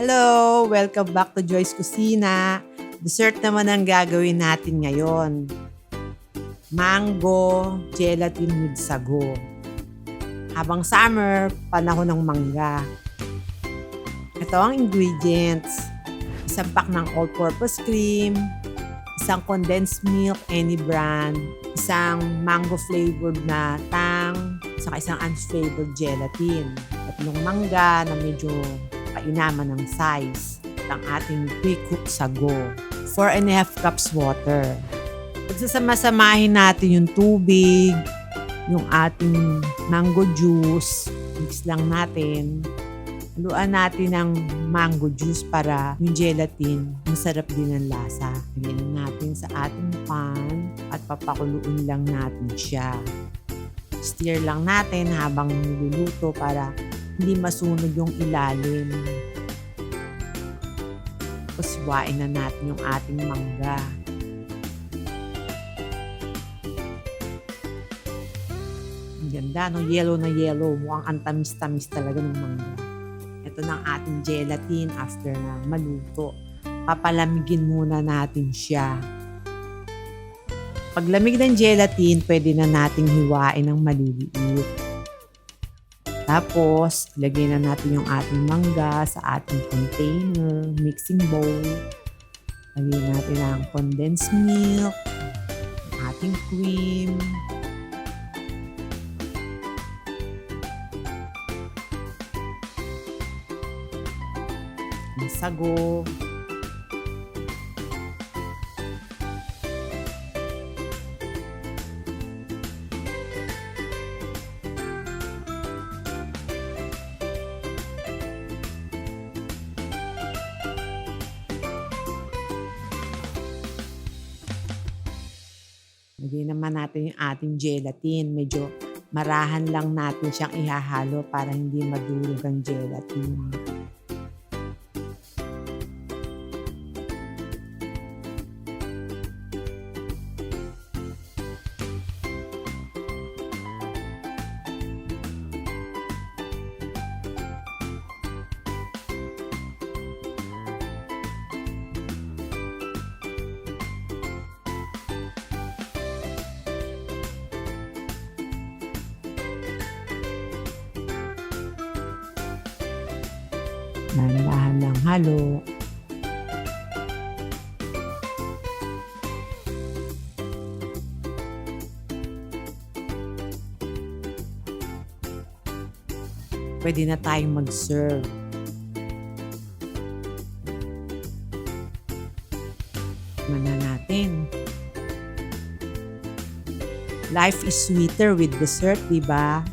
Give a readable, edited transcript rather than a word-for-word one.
Hello! Welcome back to Joy's Kusina. Dessert naman ang gagawin natin ngayon. Mango gelatin with sago. Habang summer, panahon ng mangga. Ito ang ingredients. Isang pack ng all-purpose cream, isang condensed milk, any brand, isang mango-flavored na tang, saka isang unflavored gelatin. Tatlong mangga na medyo kainaman ng size. At ang ating pre-cooked sago. 4.5 cups water. Pagsasama-samahin natin yung tubig, yung ating mango juice. Mix lang natin. Haluan natin ng mango juice para yung gelatin, masarap din ang lasa. Lagyan natin sa ating pan at papakuluin lang natin siya. Stir lang natin habang niluluto para hindi masunog yung ilalim. Tapos hiwain na natin yung ating mangga. Ang ganda, no? Yellow na yellow. Mukhang ang tamis-tamis talaga ng mangga. Ito na ang ating gelatin after na maluto. Papalamigin muna natin siya. Pag lamig ng gelatin, pwede na nating hiwain ng maliliit. Tapos, ilagay na natin yung ating mangga sa ating container, mixing bowl. Lagyan natin ang condensed milk, ang ating cream, ang sago, lagyan naman natin yung ating gelatin. Medyo marahan lang natin siyang ihahalo para hindi madurog ang gelatin. Dahan-dahan lang halo. Pwede na tayong mag-serve. Tikman na natin. Life is sweeter with dessert, diba?